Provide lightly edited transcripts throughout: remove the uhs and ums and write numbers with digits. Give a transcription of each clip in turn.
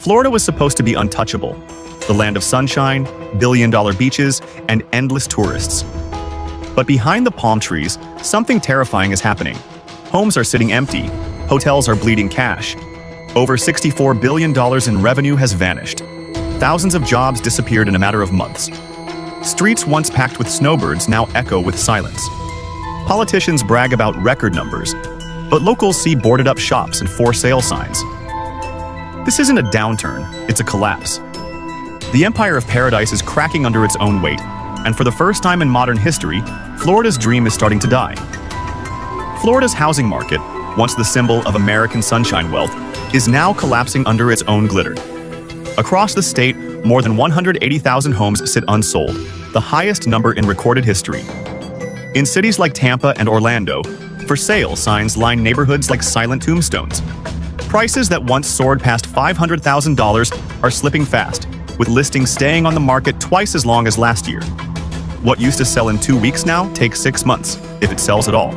Florida was supposed to be untouchable, the land of sunshine, billion-dollar beaches, and endless tourists. But behind the palm trees, something terrifying is happening. Homes are sitting empty, hotels are bleeding cash. Over $64 billion in revenue has vanished. Thousands of jobs disappeared in a matter of months. Streets once packed with snowbirds now echo with silence. Politicians brag about record numbers, but locals see boarded-up shops and for sale signs. This isn't a downturn, it's a collapse. The Empire of Paradise is cracking under its own weight, and for the first time in modern history, Florida's dream is starting to die. Florida's housing market, once the symbol of American sunshine wealth, is now collapsing under its own glitter. Across the state, more than 180,000 homes sit unsold, the highest number in recorded history. In cities like Tampa and Orlando, for sale signs line neighborhoods like silent tombstones. Prices that once soared past $500,000 are slipping fast, with listings staying on the market twice as long as last year. What used to sell in 2 weeks now takes 6 months, if it sells at all.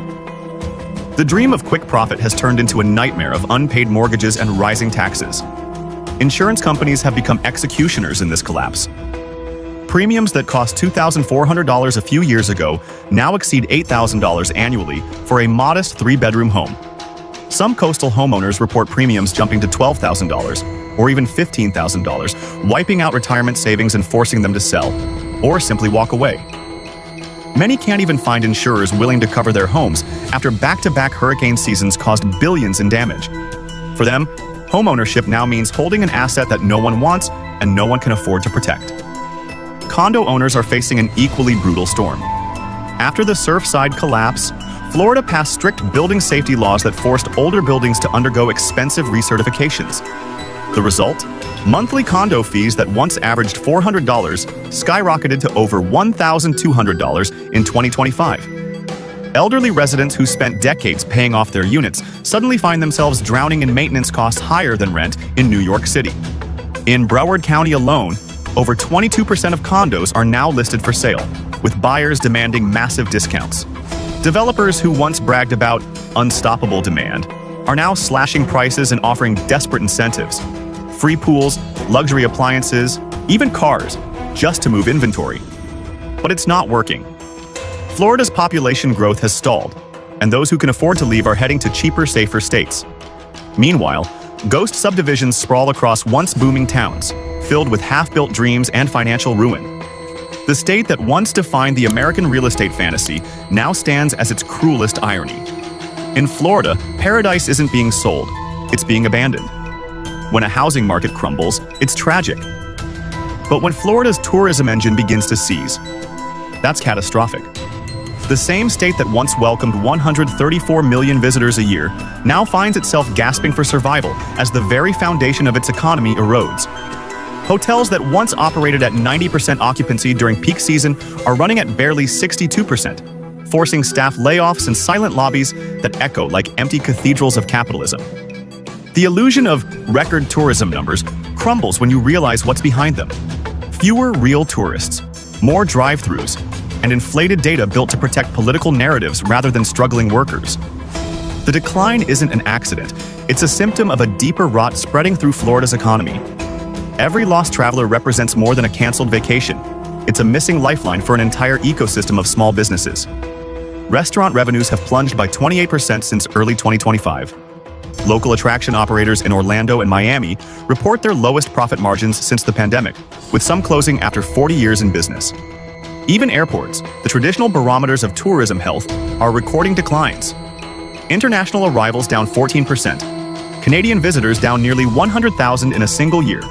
The dream of quick profit has turned into a nightmare of unpaid mortgages and rising taxes. Insurance companies have become executioners in this collapse. Premiums that cost $2,400 a few years ago now exceed $8,000 annually for a modest 3-bedroom home. Some coastal homeowners report premiums jumping to $12,000 or even $15,000, wiping out retirement savings and forcing them to sell, or simply walk away. Many can't even find insurers willing to cover their homes after back-to-back hurricane seasons caused billions in damage. For them, homeownership now means holding an asset that no one wants and no one can afford to protect. Condo owners are facing an equally brutal storm. After the Surfside collapse, Florida passed strict building safety laws that forced older buildings to undergo expensive recertifications. The result? Monthly condo fees that once averaged $400 skyrocketed to over $1,200 in 2025. Elderly residents who spent decades paying off their units suddenly find themselves drowning in maintenance costs higher than rent in New York City. In Broward County alone, over 22% of condos are now listed for sale, with buyers demanding massive discounts. Developers who once bragged about unstoppable demand are now slashing prices and offering desperate incentives. Free pools, luxury appliances, even cars, just to move inventory. But it's not working. Florida's population growth has stalled, and those who can afford to leave are heading to cheaper, safer states. Meanwhile, ghost subdivisions sprawl across once booming towns, filled with half-built dreams and financial ruin. The state that once defined the American real estate fantasy now stands as its cruelest irony. In Florida, paradise isn't being sold, it's being abandoned. When a housing market crumbles, it's tragic. But when Florida's tourism engine begins to seize, that's catastrophic. The same state that once welcomed 134 million visitors a year now finds itself gasping for survival as the very foundation of its economy erodes. Hotels that once operated at 90% occupancy during peak season are running at barely 62%, forcing staff layoffs and silent lobbies that echo like empty cathedrals of capitalism. The illusion of record tourism numbers crumbles when you realize what's behind them. Fewer real tourists, more drive-thrus, and inflated data built to protect political narratives rather than struggling workers. The decline isn't an accident, it's a symptom of a deeper rot spreading through Florida's economy. Every lost traveler represents more than a canceled vacation. It's a missing lifeline for an entire ecosystem of small businesses. Restaurant revenues have plunged by 28% since early 2025. Local attraction operators in Orlando and Miami report their lowest profit margins since the pandemic, with some closing after 40 years in business. Even airports, the traditional barometers of tourism health, are recording declines. International arrivals down 14%. Canadian visitors down nearly 100,000 in a single year.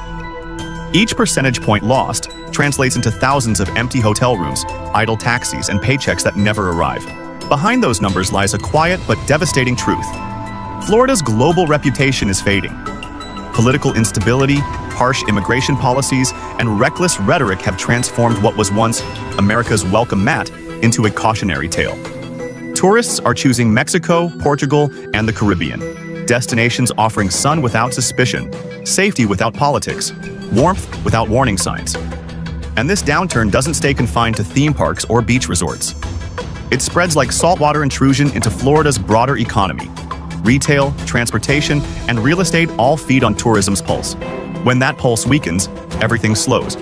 Each percentage point lost translates into thousands of empty hotel rooms, idle taxis, and paychecks that never arrive. Behind those numbers lies a quiet but devastating truth. Florida's global reputation is fading. Political instability, harsh immigration policies, and reckless rhetoric have transformed what was once America's welcome mat into a cautionary tale. Tourists are choosing Mexico, Portugal, and the Caribbean, destinations offering sun without suspicion, safety without politics, warmth without warning signs. And this downturn doesn't stay confined to theme parks or beach resorts. It spreads like saltwater intrusion into Florida's broader economy. Retail, transportation, and real estate all feed on tourism's pulse. When that pulse weakens, everything slows.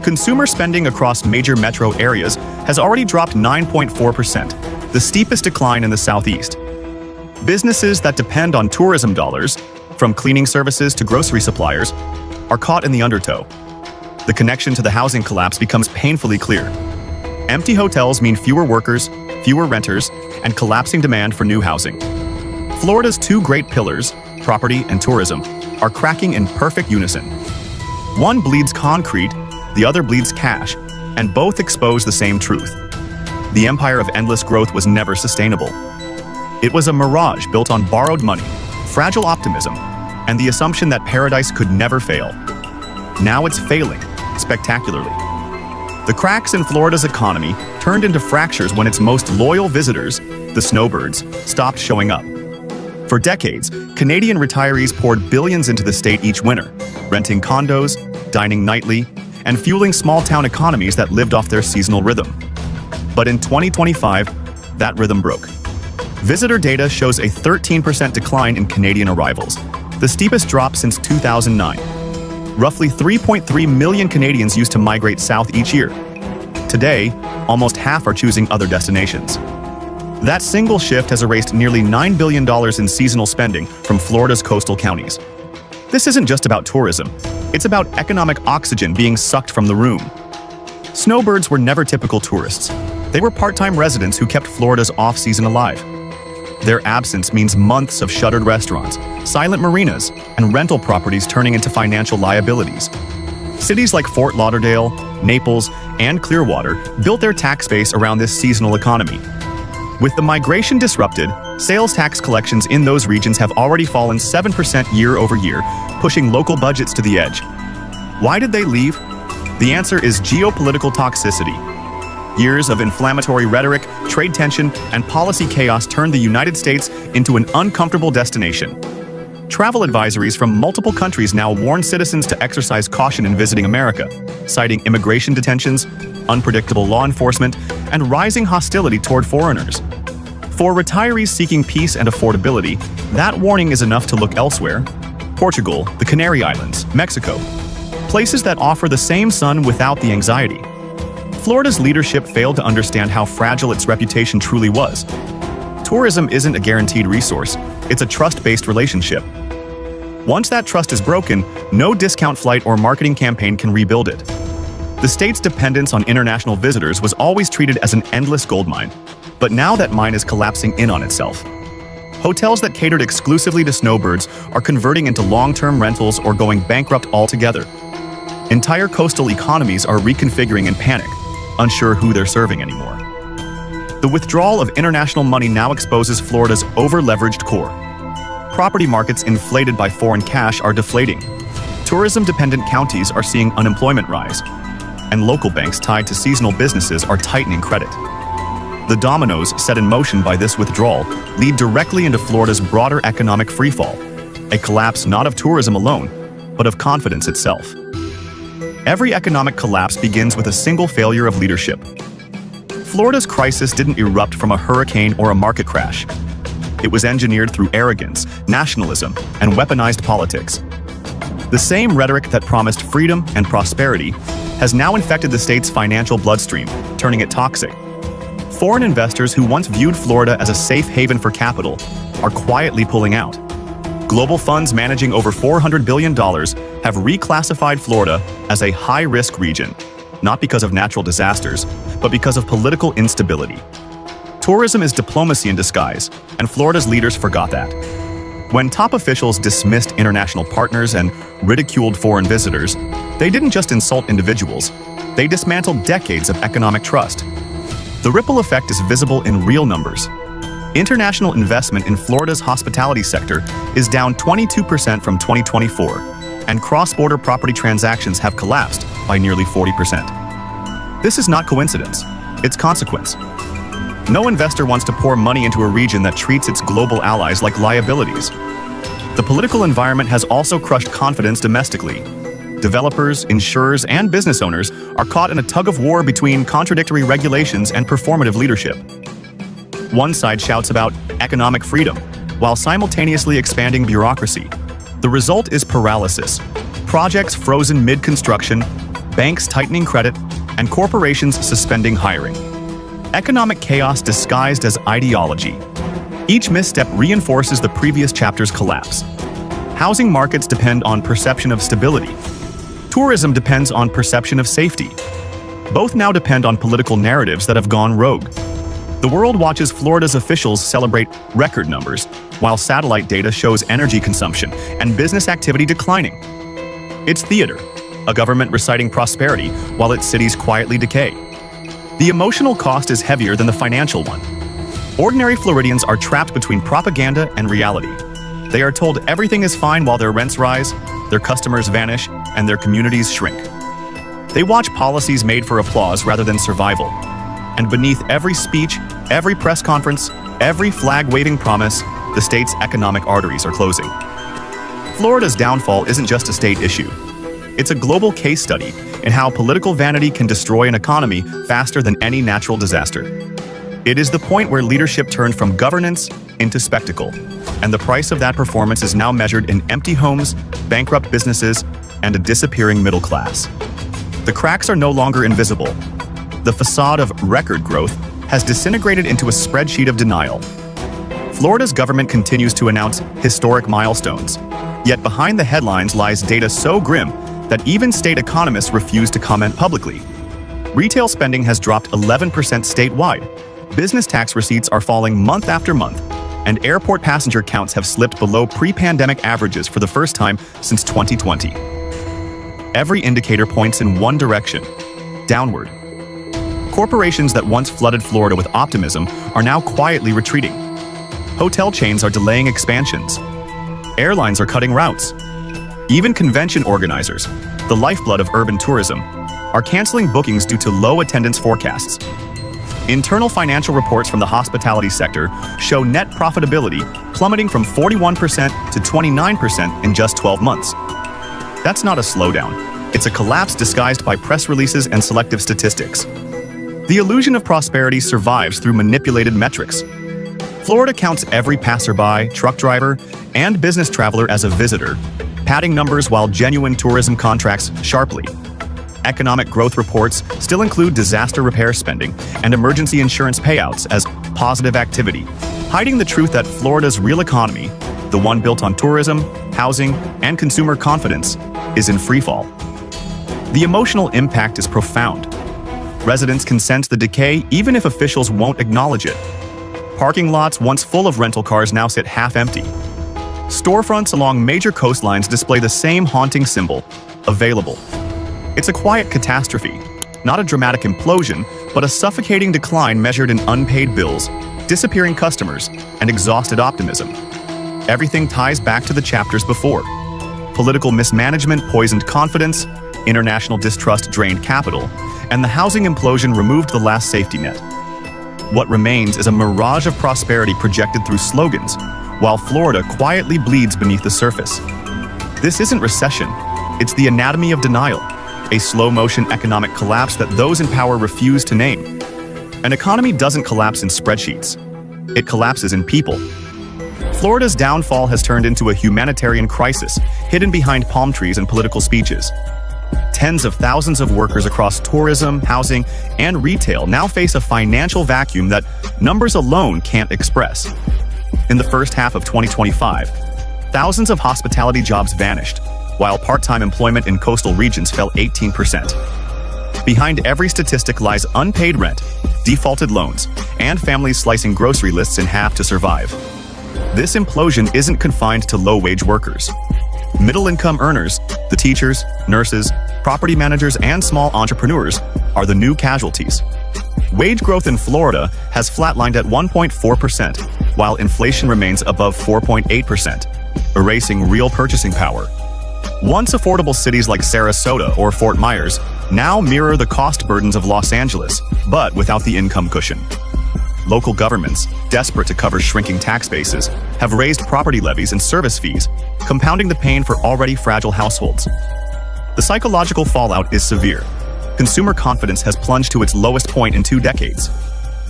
Consumer spending across major metro areas has already dropped 9.4%, the steepest decline in the Southeast. Businesses that depend on tourism dollars, from cleaning services to grocery suppliers, are caught in the undertow. The connection to the housing collapse becomes painfully clear. Empty hotels mean fewer workers, fewer renters, and collapsing demand for new housing. Florida's two great pillars, property and tourism, are cracking in perfect unison. One bleeds concrete, the other bleeds cash, and both expose the same truth. The empire of endless growth was never sustainable. It was a mirage built on borrowed money, fragile optimism, and the assumption that paradise could never fail. Now it's failing, spectacularly. The cracks in Florida's economy turned into fractures when its most loyal visitors, the snowbirds, stopped showing up. For decades, Canadian retirees poured billions into the state each winter, renting condos, dining nightly, and fueling small-town economies that lived off their seasonal rhythm. But in 2025, that rhythm broke. Visitor data shows a 13% decline in Canadian arrivals, the steepest drop since 2009. Roughly 3.3 million Canadians used to migrate south each year. Today, almost half are choosing other destinations. That single shift has erased nearly $9 billion in seasonal spending from Florida's coastal counties. This isn't just about tourism. It's about economic oxygen being sucked from the room. Snowbirds were never typical tourists. They were part-time residents who kept Florida's off-season alive. Their absence means months of shuttered restaurants, silent marinas, and rental properties turning into financial liabilities. Cities like Fort Lauderdale, Naples, and Clearwater built their tax base around this seasonal economy. With the migration disrupted, sales tax collections in those regions have already fallen 7% year over year, pushing local budgets to the edge. Why did they leave? The answer is geopolitical toxicity. Years of inflammatory rhetoric, trade tension, and policy chaos turned the United States into an uncomfortable destination. Travel advisories from multiple countries now warn citizens to exercise caution in visiting America, citing immigration detentions, unpredictable law enforcement, and rising hostility toward foreigners. For retirees seeking peace and affordability, that warning is enough to look elsewhere. Portugal, the Canary Islands, Mexico, places that offer the same sun without the anxiety. Florida's leadership failed to understand how fragile its reputation truly was. Tourism isn't a guaranteed resource, it's a trust-based relationship. Once that trust is broken, no discount flight or marketing campaign can rebuild it. The state's dependence on international visitors was always treated as an endless goldmine, but now that mine is collapsing in on itself. Hotels that catered exclusively to snowbirds are converting into long-term rentals or going bankrupt altogether. Entire coastal economies are reconfiguring in panic, unsure who they're serving anymore. The withdrawal of international money now exposes Florida's over-leveraged core. Property markets inflated by foreign cash are deflating. Tourism-dependent counties are seeing unemployment rise, and local banks tied to seasonal businesses are tightening credit. The dominoes set in motion by this withdrawal lead directly into Florida's broader economic freefall, a collapse not of tourism alone, but of confidence itself. Every economic collapse begins with a single failure of leadership. Florida's crisis didn't erupt from a hurricane or a market crash. It was engineered through arrogance, nationalism, and weaponized politics. The same rhetoric that promised freedom and prosperity has now infected the state's financial bloodstream, turning it toxic. Foreign investors who once viewed Florida as a safe haven for capital are quietly pulling out. Global funds managing over $400 billion have reclassified Florida as a high-risk region, not because of natural disasters, but because of political instability. Tourism is diplomacy in disguise, and Florida's leaders forgot that. When top officials dismissed international partners and ridiculed foreign visitors, they didn't just insult individuals, they dismantled decades of economic trust. The ripple effect is visible in real numbers. International investment in Florida's hospitality sector is down 22% from 2024, and cross-border property transactions have collapsed by nearly 40%. This is not coincidence, it's consequence. No investor wants to pour money into a region that treats its global allies like liabilities. The political environment has also crushed confidence domestically. Developers, insurers, and business owners are caught in a tug-of-war between contradictory regulations and performative leadership. One side shouts about economic freedom, while simultaneously expanding bureaucracy. The result is paralysis. projects frozen mid-construction, banks tightening credit, and corporations suspending hiring. Economic chaos disguised as ideology. Each misstep reinforces the previous chapter's collapse. Housing markets depend on perception of stability. Tourism depends on perception of safety. Both now depend on political narratives that have gone rogue. The world watches Florida's officials celebrate record numbers, while satellite data shows energy consumption and business activity declining. It's theater, a government reciting prosperity while its cities quietly decay. The emotional cost is heavier than the financial one. Ordinary Floridians are trapped between propaganda and reality. They are told everything is fine while their rents rise, their customers vanish, and their communities shrink. They watch policies made for applause rather than survival. And beneath every speech, every press conference, every flag-waving promise, the state's economic arteries are closing. Florida's downfall isn't just a state issue. It's a global case study in how political vanity can destroy an economy faster than any natural disaster. It is the point where leadership turned from governance into spectacle, and the price of that performance is now measured in empty homes, bankrupt businesses, and a disappearing middle class. The cracks are no longer invisible. The facade of record growth has disintegrated into a spreadsheet of denial. Florida's government continues to announce historic milestones, yet behind the headlines lies data so grim that even state economists refuse to comment publicly. Retail spending has dropped 11% statewide, business tax receipts are falling month after month, and airport passenger counts have slipped below pre-pandemic averages for the first time since 2020. Every indicator points in one direction: downward. Corporations that once flooded Florida with optimism are now quietly retreating. Hotel chains are delaying expansions. Airlines are cutting routes. Even convention organizers, the lifeblood of urban tourism, are canceling bookings due to low attendance forecasts. Internal financial reports from the hospitality sector show net profitability plummeting from 41% to 29% in just 12 months. That's not a slowdown. It's a collapse disguised by press releases and selective statistics. The illusion of prosperity survives through manipulated metrics. Florida counts every passerby, truck driver, and business traveler as a visitor, padding numbers while genuine tourism contracts sharply. Economic growth reports still include disaster repair spending and emergency insurance payouts as positive activity, hiding the truth that Florida's real economy, the one built on tourism, housing, and consumer confidence, is in freefall. The emotional impact is profound. Residents can sense the decay even if officials won't acknowledge it. Parking lots once full of rental cars now sit half empty. Storefronts along major coastlines display the same haunting symbol: available. It's a quiet catastrophe, not a dramatic implosion, but a suffocating decline measured in unpaid bills, disappearing customers, and exhausted optimism. Everything ties back to the chapters before. Political mismanagement poisoned confidence, international distrust drained capital, and the housing implosion removed the last safety net. What remains is a mirage of prosperity projected through slogans, while Florida quietly bleeds beneath the surface. This isn't recession, it's the anatomy of denial, a slow-motion economic collapse that those in power refuse to name. An economy doesn't collapse in spreadsheets. It collapses in people. Florida's downfall has turned into a humanitarian crisis, hidden behind palm trees and political speeches. Tens of thousands of workers across tourism, housing, and retail now face a financial vacuum that numbers alone can't express. In the first half of 2025, thousands of hospitality jobs vanished, while part-time employment in coastal regions fell 18%. Behind every statistic lies unpaid rent, defaulted loans, and families slicing grocery lists in half to survive. This implosion isn't confined to low-wage workers. Middle-income earners, the teachers, nurses, property managers, and small entrepreneurs are the new casualties. Wage growth in Florida has flatlined at 1.4%, while inflation remains above 4.8%, erasing real purchasing power. Once affordable cities like Sarasota or Fort Myers now mirror the cost burdens of Los Angeles, but without the income cushion. Local governments, desperate to cover shrinking tax bases, have raised property levies and service fees, compounding the pain for already fragile households. The psychological fallout is severe. Consumer confidence has plunged to its lowest point in 2 decades.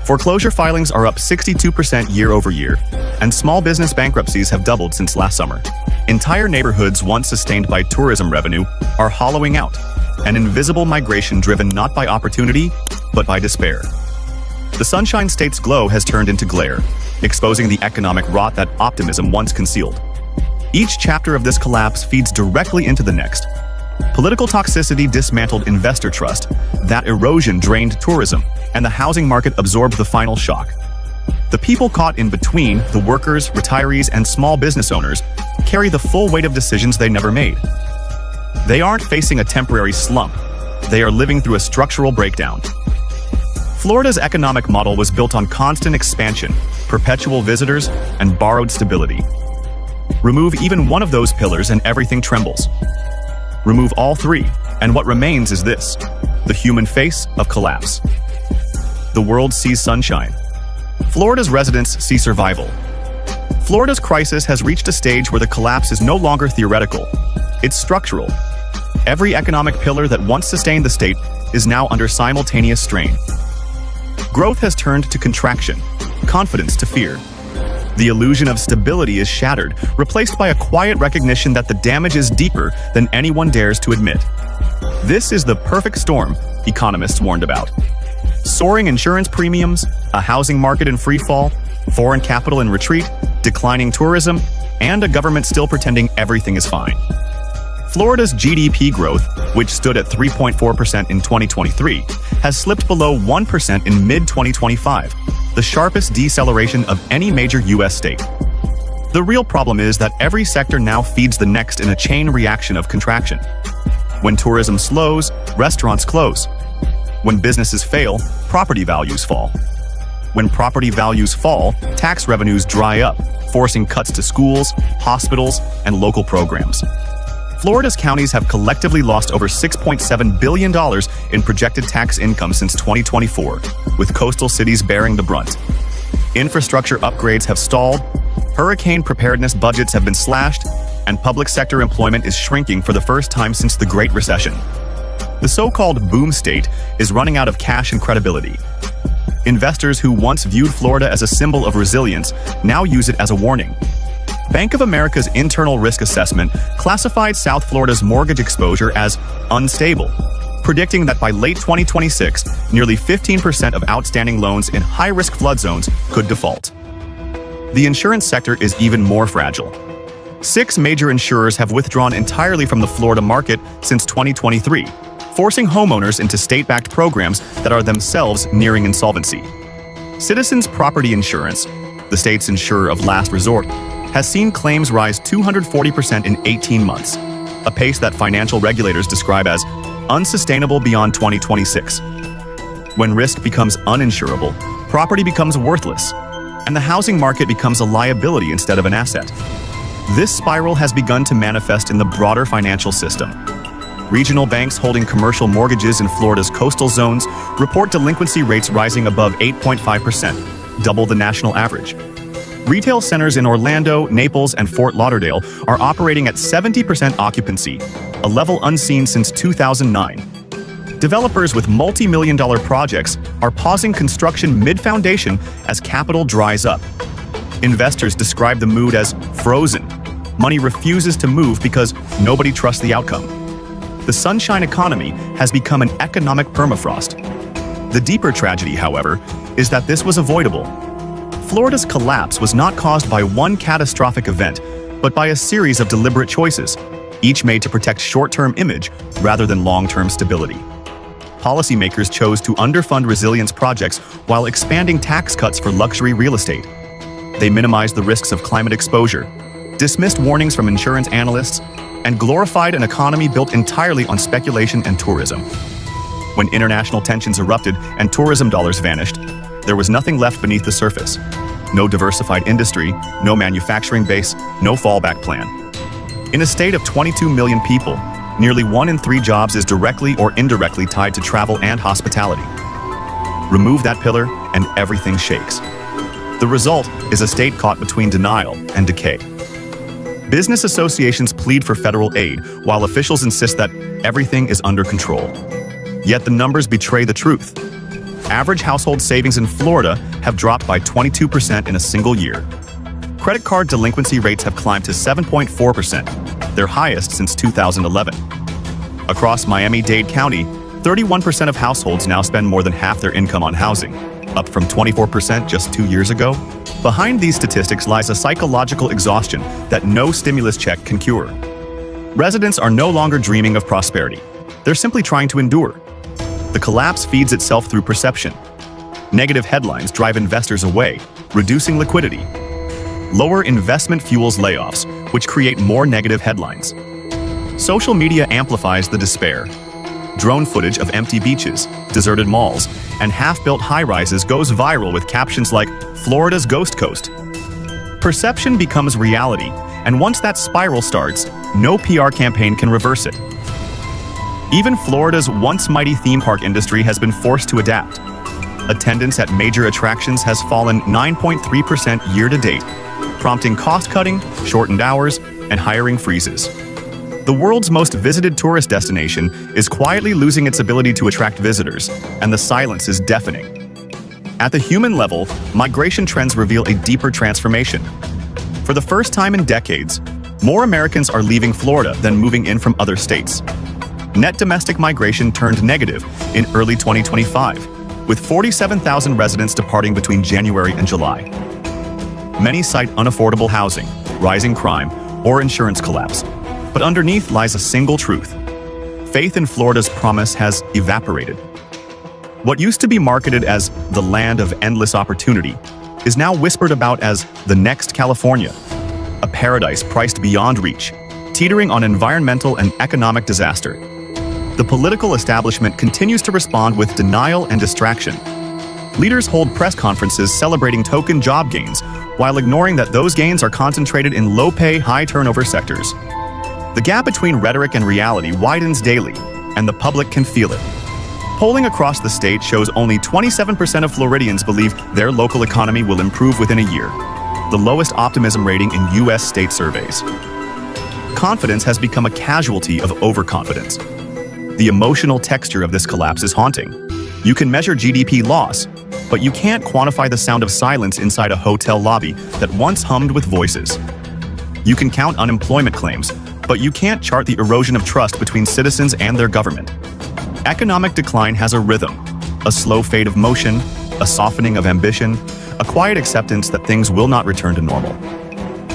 Foreclosure filings are up 62% year over year, and small business bankruptcies have doubled since last summer. Entire neighborhoods once sustained by tourism revenue are hollowing out, an invisible migration driven not by opportunity, but by despair. The Sunshine State's glow has turned into glare, exposing the economic rot that optimism once concealed. Each chapter of this collapse feeds directly into the next. Political toxicity dismantled investor trust, that erosion drained tourism, and the housing market absorbed the final shock. The people caught in between, the workers, retirees, and small business owners, carry the full weight of decisions they never made. They aren't facing a temporary slump. They are living through a structural breakdown. Florida's economic model was built on constant expansion, perpetual visitors, and borrowed stability. Remove even one of those pillars and everything trembles. Remove all three, and what remains is this: the human face of collapse. The world sees sunshine. Florida's residents see survival. Florida's crisis has reached a stage where the collapse is no longer theoretical. It's structural. Every economic pillar that once sustained the state is now under simultaneous strain. Growth has turned to contraction, confidence to fear. The illusion of stability is shattered, replaced by a quiet recognition that the damage is deeper than anyone dares to admit. This is the perfect storm economists warned about. Soaring insurance premiums, a housing market in freefall, foreign capital in retreat, declining tourism, and a government still pretending everything is fine. Florida's GDP growth, which stood at 3.4% in 2023, has slipped below 1% in mid-2025, the sharpest deceleration of any major U.S. state. The real problem is that every sector now feeds the next in a chain reaction of contraction. When tourism slows, restaurants close. When businesses fail, property values fall. When property values fall, tax revenues dry up, forcing cuts to schools, hospitals, and local programs. Florida's counties have collectively lost over $6.7 billion in projected tax income since 2024, with coastal cities bearing the brunt. Infrastructure upgrades have stalled, hurricane preparedness budgets have been slashed, and public sector employment is shrinking for the first time since the Great Recession. The so-called boom state is running out of cash and credibility. Investors who once viewed Florida as a symbol of resilience now use it as a warning. Bank of America's internal risk assessment classified South Florida's mortgage exposure as unstable, predicting that by late 2026, nearly 15% of outstanding loans in high-risk flood zones could default. The insurance sector is even more fragile. 6 major insurers have withdrawn entirely from the Florida market since 2023, forcing homeowners into state-backed programs that are themselves nearing insolvency. Citizens Property Insurance, the state's insurer of last resort, has seen claims rise 240% in 18 months, a pace that financial regulators describe as unsustainable beyond 2026. When risk becomes uninsurable, property becomes worthless, and the housing market becomes a liability instead of an asset. This spiral has begun to manifest in the broader financial system. Regional banks holding commercial mortgages in Florida's coastal zones report delinquency rates rising above 8.5%, double the national average. Retail centers in Orlando, Naples, and Fort Lauderdale are operating at 70% occupancy, a level unseen since 2009. Developers with multi-million-dollar projects are pausing construction mid-foundation as capital dries up. Investors describe the mood as frozen. Money refuses to move because nobody trusts the outcome. The sunshine economy has become an economic permafrost. The deeper tragedy, however, is that this was avoidable. Florida's collapse was not caused by one catastrophic event, but by a series of deliberate choices, each made to protect short-term image rather than long-term stability. Policymakers chose to underfund resilience projects while expanding tax cuts for luxury real estate. They minimized the risks of climate exposure, dismissed warnings from insurance analysts, and glorified an economy built entirely on speculation and tourism. When international tensions erupted and tourism dollars vanished, there was nothing left beneath the surface. No diversified industry, no manufacturing base, no fallback plan. In a state of 22 million people, nearly 1 in 3 jobs is directly or indirectly tied to travel and hospitality. Remove that pillar and everything shakes. The result is a state caught between denial and decay. Business associations plead for federal aid, while officials insist that everything is under control. Yet the numbers betray the truth. Average household savings in Florida have dropped by 22% in a single year. Credit card delinquency rates have climbed to 7.4%, their highest since 2011. Across Miami-Dade County, 31% of households now spend more than half their income on housing, up from 24% just 2 years ago. Behind these statistics lies a psychological exhaustion that no stimulus check can cure. Residents are no longer dreaming of prosperity. They're simply trying to endure. The collapse feeds itself through perception. Negative headlines drive investors away, reducing liquidity. Lower investment fuels layoffs, which create more negative headlines. Social media amplifies the despair. Drone footage of empty beaches, deserted malls, and half-built high-rises goes viral with captions like, "Florida's Ghost Coast." Perception becomes reality, and once that spiral starts, no PR campaign can reverse it. Even Florida's once mighty theme park industry has been forced to adapt. Attendance at major attractions has fallen 9.3% year-to-date, prompting cost-cutting, shortened hours, and hiring freezes. The world's most visited tourist destination is quietly losing its ability to attract visitors, and the silence is deafening. At the human level, migration trends reveal a deeper transformation. For the first time in decades, more Americans are leaving Florida than moving in from other states. Net domestic migration turned negative in early 2025, with 47,000 residents departing between January and July. Many cite unaffordable housing, rising crime, or insurance collapse. But underneath lies a single truth. Faith in Florida's promise has evaporated. What used to be marketed as the land of endless opportunity is now whispered about as the next California, a paradise priced beyond reach, teetering on environmental and economic disaster. The political establishment continues to respond with denial and distraction. Leaders hold press conferences celebrating token job gains, while ignoring that those gains are concentrated in low-pay, high-turnover sectors. The gap between rhetoric and reality widens daily, and the public can feel it. Polling across the state shows only 27% of Floridians believe their local economy will improve within a year, the lowest optimism rating in U.S. state surveys. Confidence has become a casualty of overconfidence. The emotional texture of this collapse is haunting. You can measure GDP loss, but you can't quantify the sound of silence inside a hotel lobby that once hummed with voices. You can count unemployment claims, but you can't chart the erosion of trust between citizens and their government. Economic decline has a rhythm, a slow fade of motion, a softening of ambition, a quiet acceptance that things will not return to normal.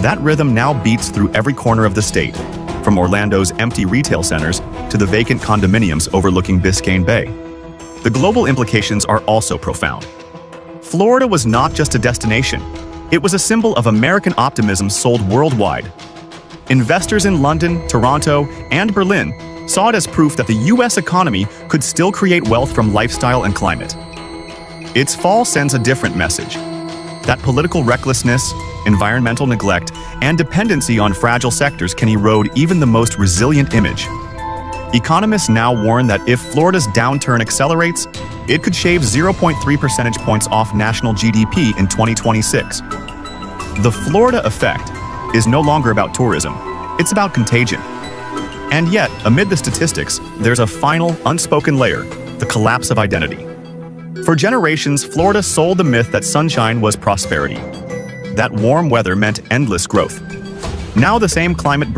That rhythm now beats through every corner of the state, from Orlando's empty retail centers to the vacant condominiums overlooking Biscayne Bay. The global implications are also profound. Florida was not just a destination, it was a symbol of American optimism sold worldwide. Investors in London, Toronto, and Berlin saw it as proof that the U.S. economy could still create wealth from lifestyle and climate. Its fall sends a different message: that political recklessness, environmental neglect, and dependency on fragile sectors can erode even the most resilient image. Economists now warn that if Florida's downturn accelerates, it could shave 0.3 percentage points off national GDP in 2026. The Florida effect is no longer about tourism, it's about contagion. And yet, amid the statistics, there's a final, unspoken layer: the collapse of identity. For generations, Florida sold the myth that sunshine was prosperity, that warm weather meant endless growth. Now the same climate